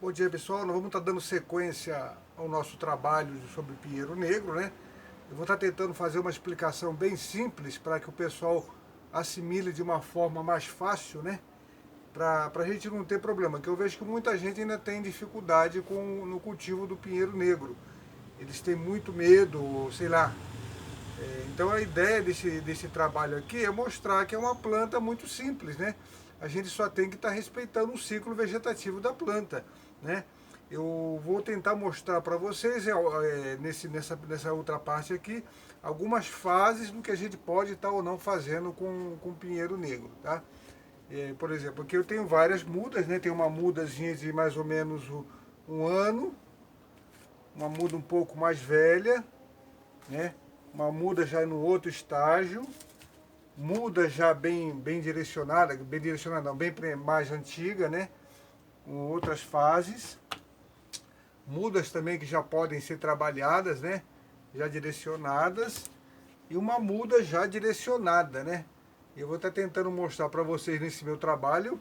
Bom dia, pessoal. Nós vamos estar dando sequência ao nosso trabalho sobre pinheiro negro, né? Eu vou estar tentando fazer uma explicação bem simples para que o pessoal assimile de uma forma mais fácil, né? Para a gente não ter problema, que eu vejo que muita gente ainda tem dificuldade no cultivo do pinheiro negro. Eles têm muito medo, sei lá. Então a ideia desse trabalho aqui é mostrar que é uma planta muito simples, né? A gente só tem que estar respeitando o ciclo vegetativo da planta, né? Eu vou tentar mostrar para vocês, nessa outra parte aqui, algumas fases do que a gente pode estar ou não fazendo com pinheiro negro, tá? Por exemplo, aqui eu tenho várias mudas, né? Tem uma mudazinha de mais ou menos um ano, uma muda um pouco mais velha, né? Uma muda já no outro estágio, muda já bem direcionada não, bem mais antiga, né? Com outras fases. Mudas também que já podem ser trabalhadas, né? Já direcionadas. E uma muda já direcionada, né? Eu vou estar tentando mostrar para vocês nesse meu trabalho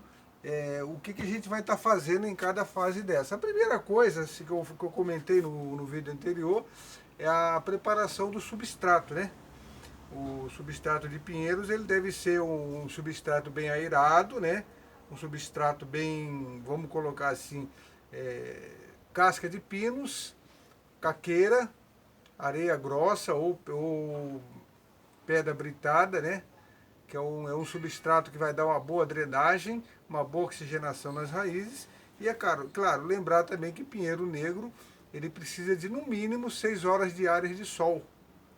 o que a gente vai estar fazendo em cada fase dessa. A primeira coisa que eu comentei no vídeo anterior é a preparação do substrato, né? O substrato de pinheiros ele deve ser um substrato bem aerado, né? Um substrato bem, vamos colocar assim, casca de pinos, caqueira, areia grossa ou pedra britada, né? Que é um substrato que vai dar uma boa drenagem, uma boa oxigenação nas raízes. E é claro, lembrar também que pinheiro negro ele precisa de no mínimo 6 horas diárias de sol,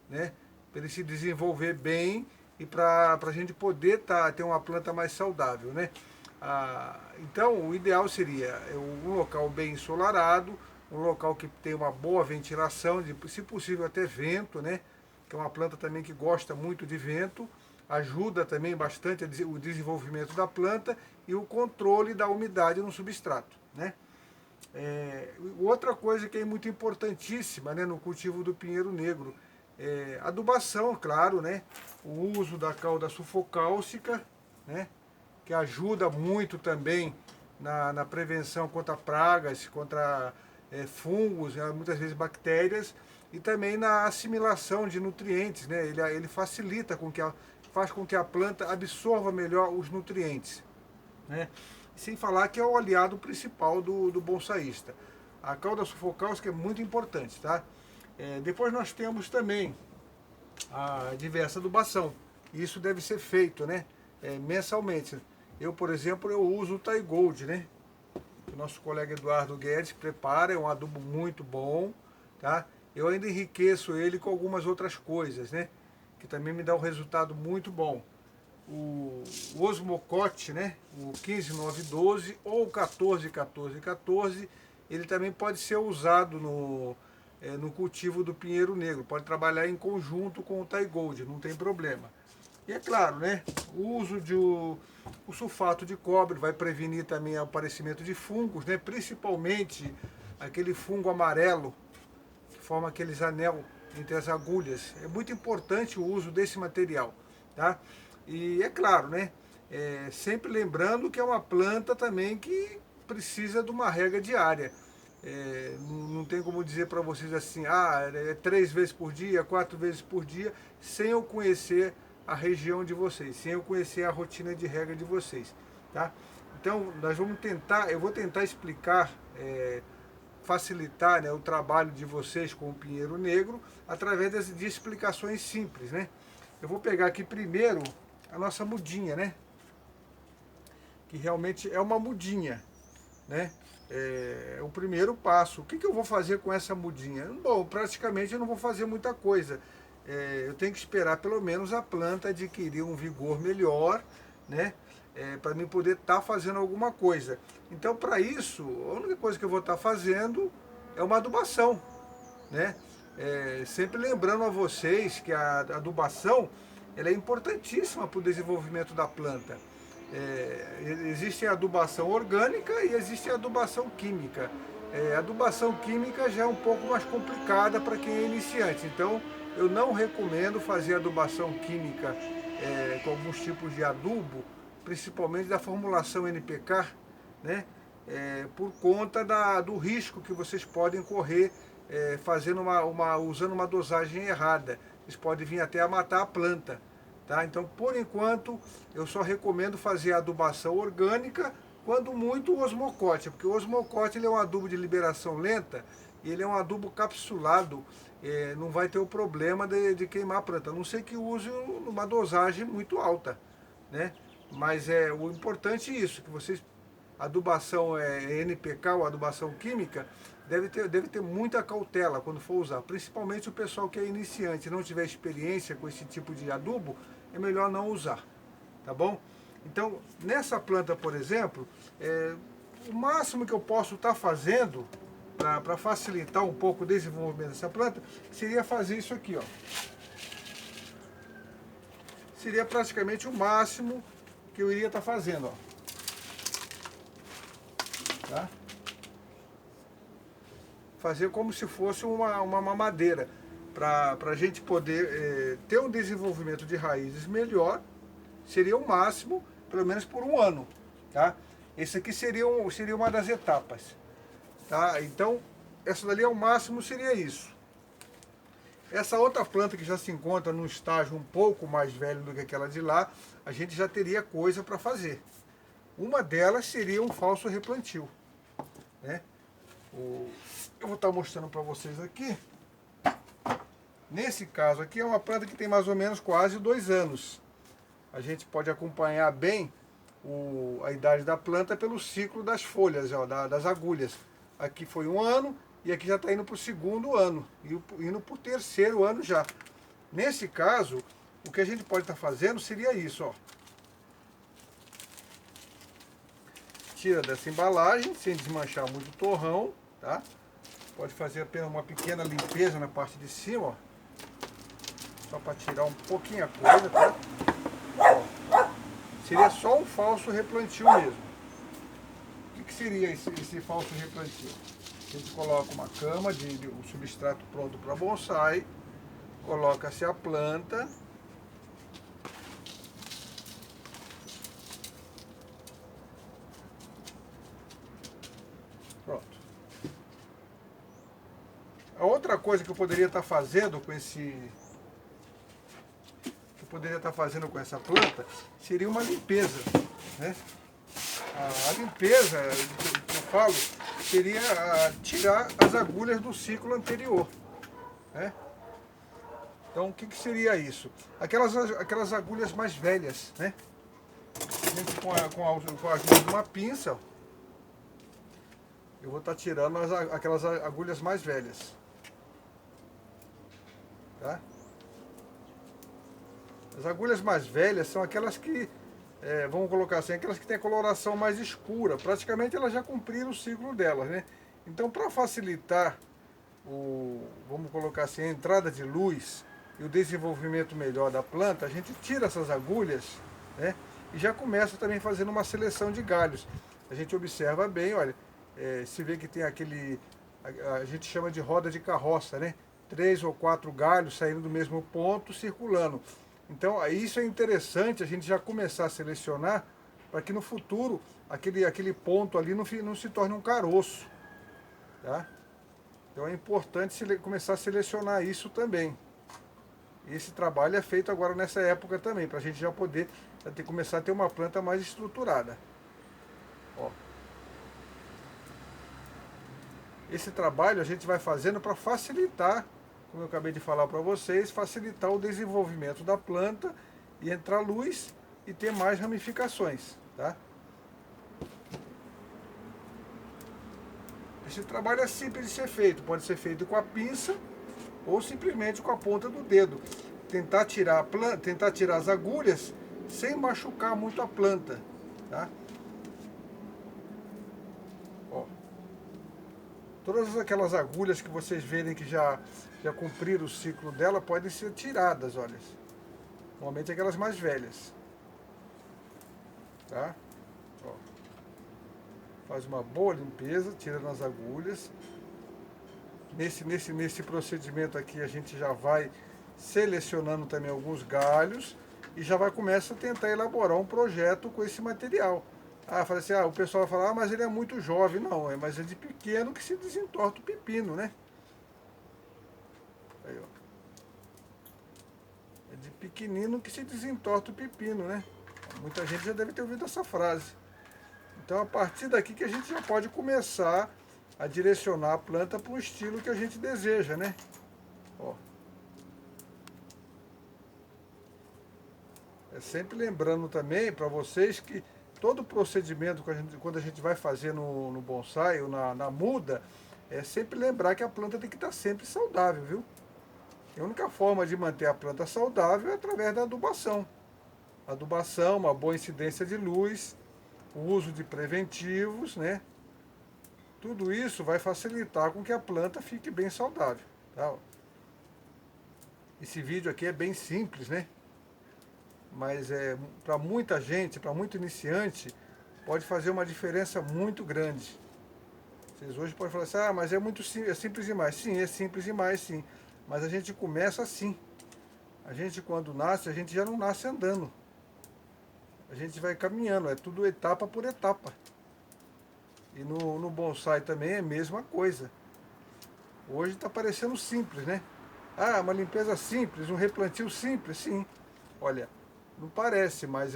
né? Para ele se desenvolver bem e para a gente poder ter uma planta mais saudável, né? Então, o ideal seria um local bem ensolarado, um local que tem uma boa ventilação, se possível até vento, né? Que é uma planta também que gosta muito de vento, ajuda também bastante o desenvolvimento da planta e o controle da umidade no substrato, né? Outra coisa que é muito importantíssima, né, no cultivo do pinheiro negro é adubação, claro, né? O uso da cauda sulfocálcica, né? Que ajuda muito também na prevenção contra pragas, contra fungos, né, muitas vezes bactérias, e também na assimilação de nutrientes, né? Ele facilita faz com que a planta absorva melhor os nutrientes, né? Sem falar que é o aliado principal do bonsaísta. A cauda sulfocálcica é muito importante, tá? Depois nós temos também a diversa adubação. Isso deve ser feito, né? Mensalmente. Eu, por exemplo, eu uso o Thai Gold, né? O nosso colega Eduardo Guedes prepara, é um adubo muito bom, tá? Eu ainda enriqueço ele com algumas outras coisas, né? Que também me dá um resultado muito bom. O Osmocote, né? O 15912 ou o 141414, ele também pode ser usado no cultivo do pinheiro negro. Pode trabalhar em conjunto com o Thai Gold, não tem problema. E é claro, né? O uso o sulfato de cobre vai prevenir também o aparecimento de fungos, né? Principalmente aquele fungo amarelo que forma aqueles anel entre as agulhas. É muito importante o uso desse material, tá? E é claro, né? Sempre lembrando que é uma planta também que precisa de uma rega diária. Não tem como dizer para vocês assim, 3 vezes por dia, 4 vezes por dia, sem eu conhecer a região de vocês, sem eu conhecer a rotina de rega de vocês, tá? Então, eu vou tentar explicar, facilitar, né, o trabalho de vocês com o pinheiro negro através de explicações simples, né? Eu vou pegar aqui primeiro a nossa mudinha, né? Que realmente é uma mudinha, né? É o primeiro passo. O que eu vou fazer com essa mudinha? Bom, praticamente eu não vou fazer muita coisa. Eu tenho que esperar pelo menos a planta adquirir um vigor melhor, né? Para mim poder estar fazendo alguma coisa. Então, para isso, a única coisa que eu vou estar fazendo é uma adubação, né? Sempre lembrando a vocês que a adubação ela é importantíssima para o desenvolvimento da planta. Existe a adubação orgânica e existe a adubação química. A adubação química já é um pouco mais complicada para quem é iniciante, então eu não recomendo fazer adubação química com alguns tipos de adubo, principalmente da formulação NPK, né? por conta do risco que vocês podem correr fazendo usando uma dosagem errada. Vocês podem vir até a matar a planta. Tá? Então, por enquanto, eu só recomendo fazer a adubação orgânica, quando muito o osmocote, porque o osmocote ele é um adubo de liberação lenta, e ele é um adubo capsulado, não vai ter o problema de queimar a planta, a não ser que use uma dosagem muito alta, né? Mas o importante é isso, que vocês, adubação NPK ou adubação química, deve ter muita cautela quando for usar, principalmente o pessoal que é iniciante e não tiver experiência com esse tipo de adubo, é melhor não usar, tá bom? Então, nessa planta, por exemplo, o máximo que eu posso estar fazendo para facilitar um pouco o desenvolvimento dessa planta, seria fazer isso aqui, ó. Seria praticamente o máximo que eu iria estar fazendo, ó. Tá? Fazer como se fosse uma mamadeira, para a gente poder ter um desenvolvimento de raízes melhor, seria o máximo, pelo menos por um ano. Tá? Esse aqui seria uma das etapas. Tá? Então, essa dali ao máximo seria isso. Essa outra planta que já se encontra num estágio um pouco mais velho do que aquela de lá, a gente já teria coisa para fazer. Uma delas seria um falso replantio, né? Eu vou estar mostrando para vocês aqui. Nesse caso aqui é uma planta que tem mais ou menos quase 2 anos. A gente pode acompanhar bem a idade da planta pelo ciclo das folhas, ó, das agulhas. Aqui foi 1 ano e aqui já está indo para o 2º ano, indo para o 3º ano já. Nesse caso, o que a gente pode estar fazendo seria isso, ó. Tira dessa embalagem, sem desmanchar muito o torrão, tá? Pode fazer apenas uma pequena limpeza na parte de cima, ó. Só para tirar um pouquinho a coisa, tá? Ó. Seria só um falso replantio mesmo. O que seria esse falso replantio? A gente coloca uma cama de um substrato pronto para bonsai, coloca-se a planta, pronto. A outra coisa que eu poderia estar fazendo com essa planta seria uma limpeza, né? A limpeza que eu falo seria tirar as agulhas do ciclo anterior, né? Então o que seria isso? Aquelas agulhas mais velhas, né? A gente com a ajuda de uma pinça, eu vou estar tirando aquelas agulhas mais velhas, tá? As agulhas mais velhas são aquelas que, vamos colocar assim, aquelas que têm a coloração mais escura. Praticamente elas já cumpriram o ciclo delas, né? Então, para facilitar vamos colocar assim, a entrada de luz e o desenvolvimento melhor da planta, a gente tira essas agulhas, né? E já começa também fazendo uma seleção de galhos. A gente observa bem, olha, se vê que tem a gente chama de roda de carroça, né? 3 ou 4 galhos saindo do mesmo ponto, circulando. Então, isso é interessante a gente já começar a selecionar, para que no futuro aquele ponto ali não se torne um caroço, tá? Então é importante começar a selecionar isso também. Esse trabalho é feito agora nessa época também, para a gente já poder começar a ter uma planta mais estruturada. Ó. Esse trabalho a gente vai fazendo para facilitar, como eu acabei de falar para vocês, facilitar o desenvolvimento da planta e entrar luz e ter mais ramificações, tá? Esse trabalho é simples de ser feito, pode ser feito com a pinça ou simplesmente com a ponta do dedo. Tentar tirar as agulhas sem machucar muito a planta, tá? Ó. Todas aquelas agulhas que vocês verem que já cumpriram o ciclo dela podem ser tiradas, olha. Normalmente aquelas mais velhas, tá? Ó. Faz uma boa limpeza, tirando as agulhas. Nesse procedimento aqui a gente já vai selecionando também alguns galhos e já vai começar a tentar elaborar um projeto com esse material. Ah, falei assim, o pessoal vai falar, mas ele é muito jovem. Não, mas é de pequeno que se desentorta o pepino, né? Aí, ó. É de pequenino que se desentorta o pepino, né? Muita gente já deve ter ouvido essa frase. Então, a partir daqui que a gente já pode começar a direcionar a planta para o estilo que a gente deseja, né? Ó. É sempre lembrando também para vocês que todo o procedimento que quando a gente vai fazer no bonsai ou na muda, é sempre lembrar que a planta tem que estar sempre saudável, viu? E a única forma de manter a planta saudável é através da adubação. Adubação, uma boa incidência de luz, o uso de preventivos, né? Tudo isso vai facilitar com que a planta fique bem saudável. Tá? Esse vídeo aqui é bem simples, né? Mas para muita gente, para muito iniciante, pode fazer uma diferença muito grande. Vocês hoje podem falar assim, mas é simples demais. Sim, é simples demais, sim. Mas a gente começa assim. A gente quando nasce, a gente já não nasce andando. A gente vai caminhando, é tudo etapa por etapa. E no bonsai também é a mesma coisa. Hoje está parecendo simples, né? Uma limpeza simples, um replantio simples, sim. Olha, não parece, mas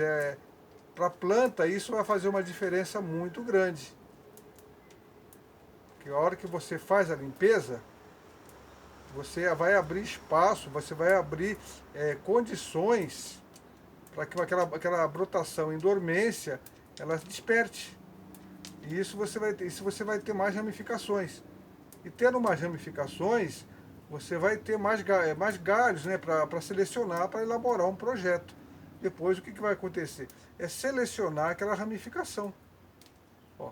para a planta isso vai fazer uma diferença muito grande. Porque a hora que você faz a limpeza, você vai abrir espaço, você vai abrir condições para que aquela brotação em dormência ela desperte. E isso você vai ter mais ramificações. E tendo mais ramificações, você vai ter mais galhos, né, para selecionar, para elaborar um projeto. Depois o que vai acontecer? É selecionar aquela ramificação. Ó.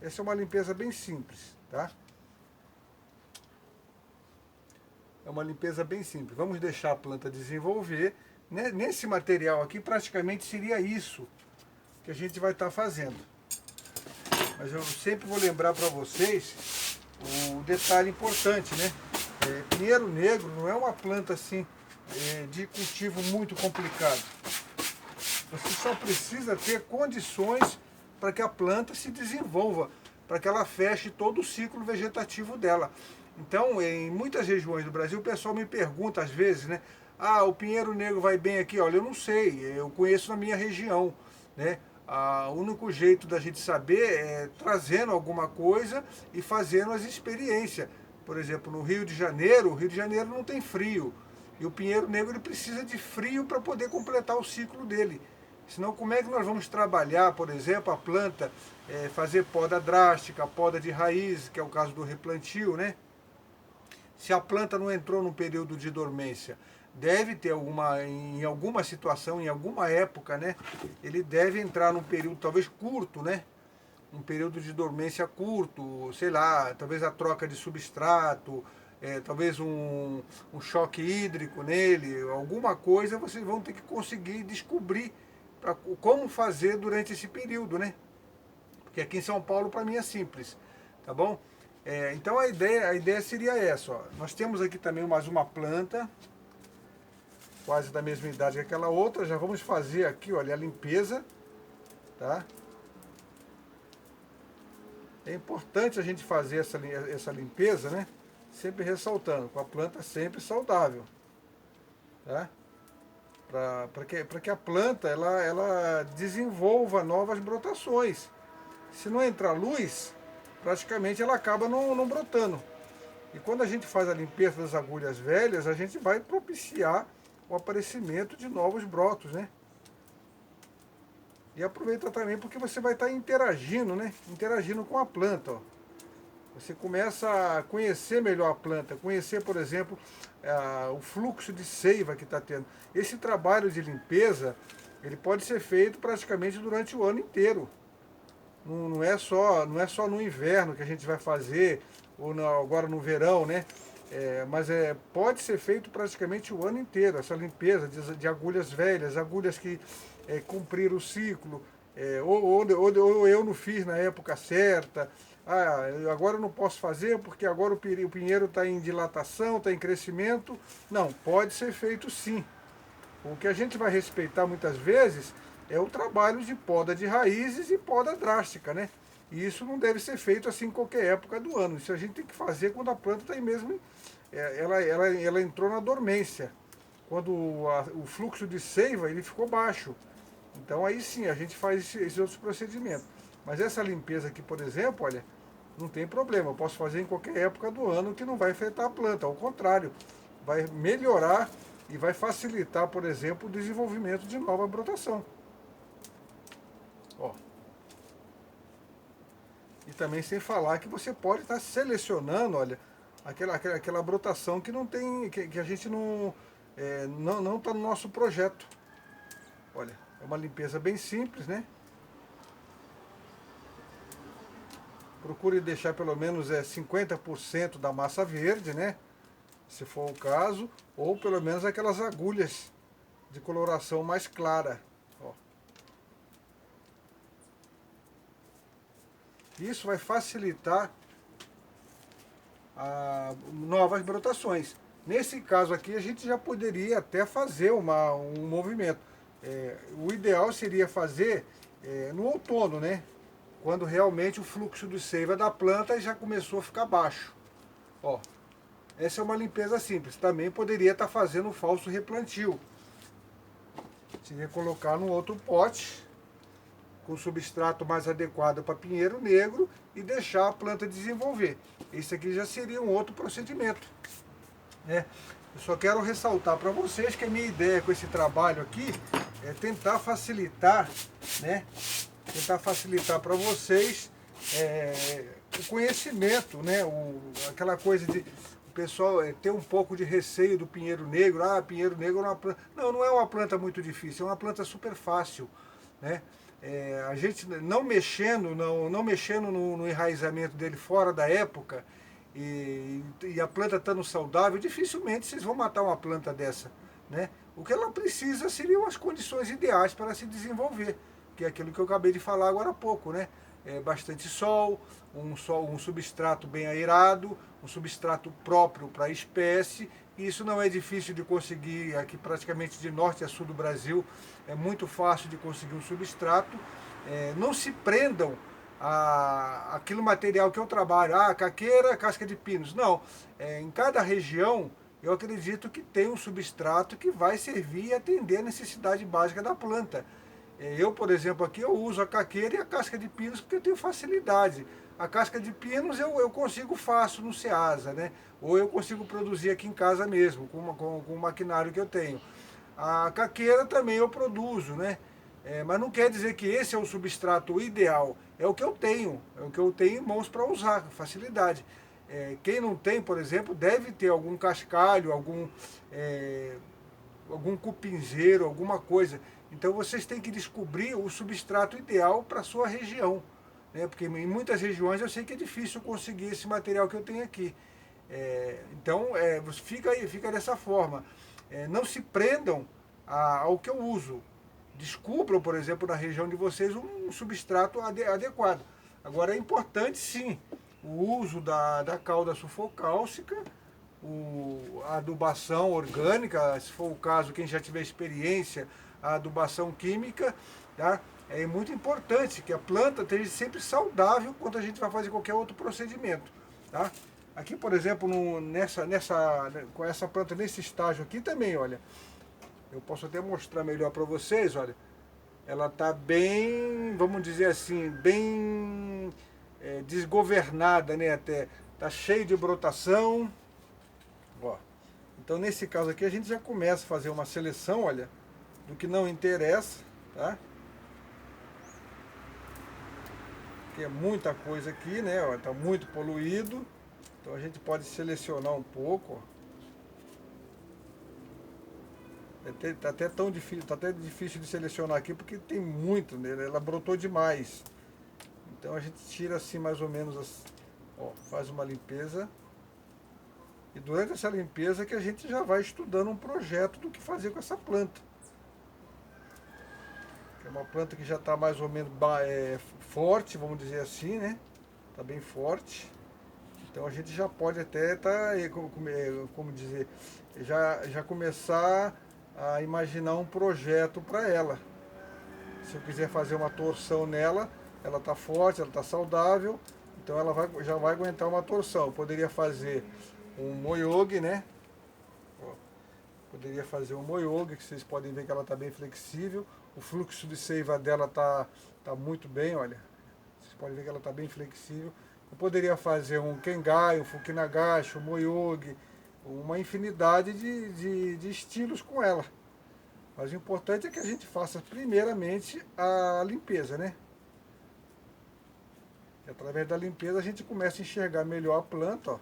Essa é uma limpeza bem simples, tá? É uma limpeza bem simples. Vamos deixar a planta desenvolver. Nesse material aqui praticamente seria isso que a gente vai estar fazendo. Mas eu sempre vou lembrar para vocês o detalhe importante, né? Pinheiro negro não é uma planta assim de cultivo muito complicado. Você só precisa ter condições para que a planta se desenvolva, para que ela feche todo o ciclo vegetativo dela. Então, em muitas regiões do Brasil, o pessoal me pergunta às vezes, né? O pinheiro negro vai bem aqui? Olha, eu não sei, eu conheço na minha região, né? O único jeito da gente saber é trazendo alguma coisa e fazendo as experiências. Por exemplo, no Rio de Janeiro, o Rio de Janeiro não tem frio. E o pinheiro negro ele precisa de frio para poder completar o ciclo dele. Senão, como é que nós vamos trabalhar, por exemplo, a planta, fazer poda drástica, poda de raiz, que é o caso do replantio, né? Se a planta não entrou num período de dormência, deve ter em alguma situação, em alguma época, né? Ele deve entrar num período talvez curto, né? Um período de dormência curto, sei lá, talvez a troca de substrato, talvez um choque hídrico nele, alguma coisa vocês vão ter que conseguir descobrir como fazer durante esse período, né? Porque aqui em São Paulo para mim é simples, tá bom? Então a ideia seria essa, ó. Nós temos aqui também mais uma planta, quase da mesma idade que aquela outra. Já vamos fazer aqui, olha, a limpeza, tá? É importante a gente fazer essa limpeza, né? Sempre ressaltando, com a planta sempre saudável, tá? Para que a planta ela desenvolva novas brotações. Se não entrar luz, praticamente ela acaba não brotando. E quando a gente faz a limpeza das agulhas velhas, a gente vai propiciar o aparecimento de novos brotos, né? E aproveita também porque você vai estar interagindo, né? Interagindo com a planta, ó. Você começa a conhecer melhor a planta, conhecer, por exemplo, o fluxo de seiva que está tendo. Esse trabalho de limpeza, ele pode ser feito praticamente durante o ano inteiro. Não é só no inverno que a gente vai fazer, ou agora no verão, né? Mas pode ser feito praticamente o ano inteiro, essa limpeza de agulhas velhas, agulhas que cumpriram o ciclo, ou eu não fiz na época certa. Agora eu não posso fazer porque agora o pinheiro está em dilatação, está em crescimento. Não, pode ser feito sim. O que a gente vai respeitar muitas vezes é o trabalho de poda de raízes e poda drástica, né? E isso não deve ser feito assim em qualquer época do ano. Isso a gente tem que fazer quando a planta está mesmo, ela entrou na dormência. Quando o fluxo de seiva ele ficou baixo. Então aí sim a gente faz esses outros procedimentos. Mas essa limpeza aqui, por exemplo, olha, não tem problema. Eu posso fazer em qualquer época do ano que não vai afetar a planta. Ao contrário, vai melhorar e vai facilitar, por exemplo, o desenvolvimento de nova brotação. Ó. E também sem falar que você pode estar selecionando, olha, aquela brotação que não tem, que a gente não está no nosso projeto. Olha, é uma limpeza bem simples, né? Procure deixar pelo menos 50% da massa verde, né? Se for o caso, ou pelo menos aquelas agulhas de coloração mais clara. Ó. Isso vai facilitar novas brotações. Nesse caso aqui, a gente já poderia até fazer um movimento. O ideal seria fazer no outono, né? Quando realmente o fluxo de seiva da planta já começou a ficar baixo. Ó, essa é uma limpeza simples. Também poderia estar fazendo um falso replantio. Seria colocar num outro pote com substrato mais adequado para pinheiro negro e deixar a planta desenvolver. Esse aqui já seria um outro procedimento, né? Eu só quero ressaltar para vocês que a minha ideia com esse trabalho aqui é tentar facilitar, né? Tentar facilitar para vocês o conhecimento, né? Aquela coisa de o pessoal ter um pouco de receio do pinheiro negro. Ah, pinheiro negro é uma planta. Não, não é uma planta muito difícil, é uma planta super fácil, né? A gente não mexendo no enraizamento dele fora da época e a planta estando saudável, dificilmente vocês vão matar uma planta dessa, né? O que ela precisa seriam as condições ideais para se desenvolver, que é aquilo que eu acabei de falar agora há pouco, né? Bastante sol, um substrato bem aerado, um substrato próprio para a espécie. Isso não é difícil de conseguir aqui praticamente de norte a sul do Brasil, é muito fácil de conseguir um substrato. Não se prendam aquilo material que eu trabalho, caqueira, casca de pinos. Não, em cada região eu acredito que tem um substrato que vai servir e atender a necessidade básica da planta. Eu, por exemplo, aqui eu uso a caqueira e a casca de pinos porque eu tenho facilidade. A casca de pinos eu consigo fácil no Ceasa, né? Ou eu consigo produzir aqui em casa mesmo, com o maquinário que eu tenho. A caqueira também eu produzo, né? Mas não quer dizer que esse é o substrato ideal. É o que eu tenho em mãos para usar, com facilidade. Quem não tem, por exemplo, deve ter algum cascalho, algum cupinzeiro, alguma coisa. Então vocês têm que descobrir o substrato ideal para a sua região, né? Porque em muitas regiões eu sei que é difícil conseguir esse material que eu tenho aqui. Então fica dessa forma. Não se prendam ao que eu uso. Descubram, por exemplo, na região de vocês um substrato adequado. Agora é importante sim o uso da cauda sulfocálcica, a adubação orgânica, se for o caso, quem já tiver experiência, a adubação química, tá? É muito importante que a planta esteja sempre saudável quando a gente vai fazer qualquer outro procedimento, tá? Aqui, por exemplo, com essa planta nesse estágio aqui também, olha, eu posso até mostrar melhor para vocês, olha, ela está bem, vamos dizer assim, bem desgovernada, né, até, tá cheio de brotação, ó. Então nesse caso aqui a gente já começa a fazer uma seleção, olha, do que não interessa, tá? Porque é muita coisa aqui, né, ó, tá muito poluído, então a gente pode selecionar um pouco, ó. Tá até difícil de selecionar aqui porque tem muito nele, ela brotou demais. Então a gente tira assim mais ou menos, ó, faz uma limpeza. E durante essa limpeza que a gente já vai estudando um projeto do que fazer com essa planta. É uma planta que já está mais ou menos forte, vamos dizer assim, né? Está bem forte. Então a gente já pode até como dizer, já começar a imaginar um projeto para ela. Se eu quiser fazer uma torção nela, ela está forte, ela está saudável, então ela já vai aguentar uma torção. Eu poderia fazer um moyogi, né? Ó, poderia fazer um moyogi, que vocês podem ver que ela está bem flexível. O fluxo de seiva dela tá muito bem, olha. Vocês podem ver que ela está bem flexível. Eu poderia fazer um Kengai, um Fukinagashi, um moyogi, uma infinidade de estilos com ela. Mas o importante é que a gente faça primeiramente a limpeza, né? E através da limpeza a gente começa a enxergar melhor a planta, ó.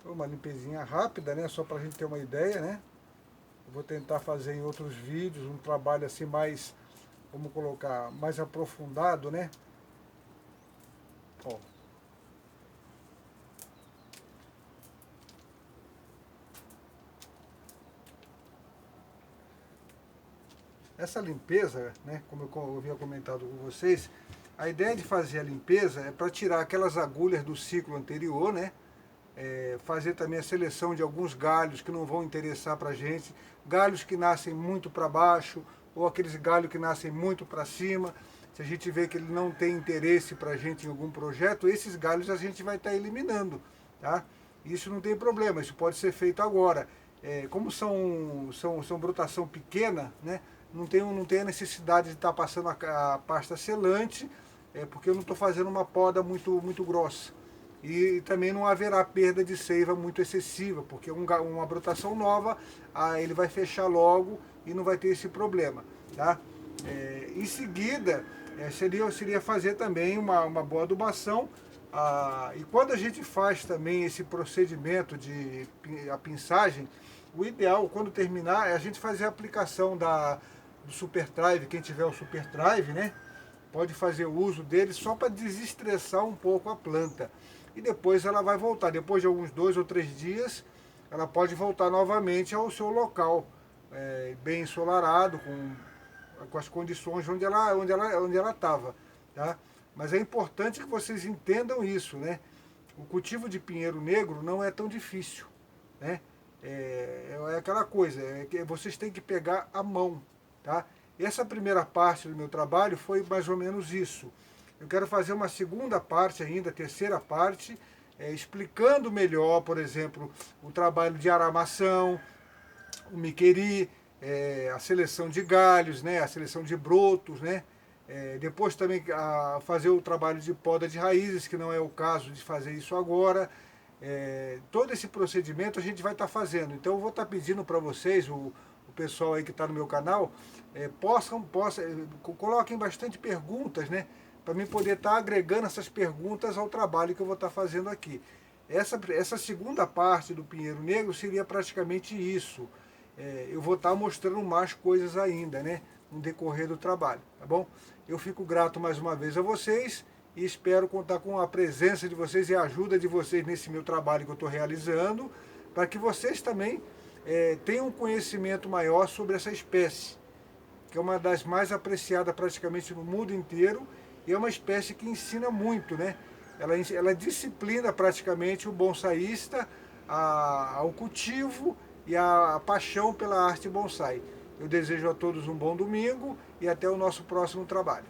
Uma limpezinha rápida, né? Só para a gente ter uma ideia, né? Eu vou tentar fazer em outros vídeos um trabalho assim mais, vamos colocar, mais aprofundado, né? Ó. Essa limpeza, né? Como eu havia comentado com vocês, a ideia de fazer a limpeza é para tirar aquelas agulhas do ciclo anterior, né? Fazer também a seleção de alguns galhos que não vão interessar para a gente, galhos que nascem muito para baixo, ou aqueles galhos que nascem muito para cima. Se a gente vê que ele não tem interesse para a gente em algum projeto, esses galhos a gente vai estar eliminando, tá? Isso não tem problema, isso pode ser feito agora. Como são brotação pequena, né? Não tem a necessidade de estar passando a pasta selante, porque eu não estou fazendo uma poda muito grossa. E também não haverá perda de seiva muito excessiva, porque uma brotação nova, ele vai fechar logo e não vai ter esse problema, tá? Em seguida, seria fazer também uma boa adubação, e quando a gente faz também esse procedimento de a pinçagem, o ideal, quando terminar, é a gente fazer a aplicação do Super Thrive. Quem tiver o Super Thrive, né, pode fazer o uso dele só para desestressar um pouco a planta. E depois ela vai voltar, depois de alguns 2 ou 3 dias, ela pode voltar novamente ao seu local, bem ensolarado, com as condições onde ela estava, tá? Mas é importante que vocês entendam isso, né? O cultivo de pinheiro negro não é tão difícil, né? É aquela coisa, que vocês têm que pegar a mão, tá? Essa primeira parte do meu trabalho foi mais ou menos isso. Eu quero fazer uma segunda parte ainda, terceira parte, explicando melhor, por exemplo, o trabalho de aramação, o miqueri, a seleção de galhos, né, a seleção de brotos, né, depois também fazer o trabalho de poda de raízes, que não é o caso de fazer isso agora. Todo esse procedimento a gente vai estar fazendo. Então eu vou estar pedindo para vocês, o pessoal aí que está no meu canal, coloquem bastante perguntas, né, para mim poder estar agregando essas perguntas ao trabalho que eu vou estar fazendo aqui. Essa segunda parte do Pinheiro Negro seria praticamente isso. Eu vou estar mostrando mais coisas ainda, né, no decorrer do trabalho, tá bom? Eu fico grato mais uma vez a vocês e espero contar com a presença de vocês e a ajuda de vocês nesse meu trabalho que eu estou realizando, para que vocês também tenham um conhecimento maior sobre essa espécie, que é uma das mais apreciadas praticamente no mundo inteiro, e é uma espécie que ensina muito, né? Ela disciplina praticamente o bonsaísta ao cultivo e a paixão pela arte bonsai. Eu desejo a todos um bom domingo e até o nosso próximo trabalho.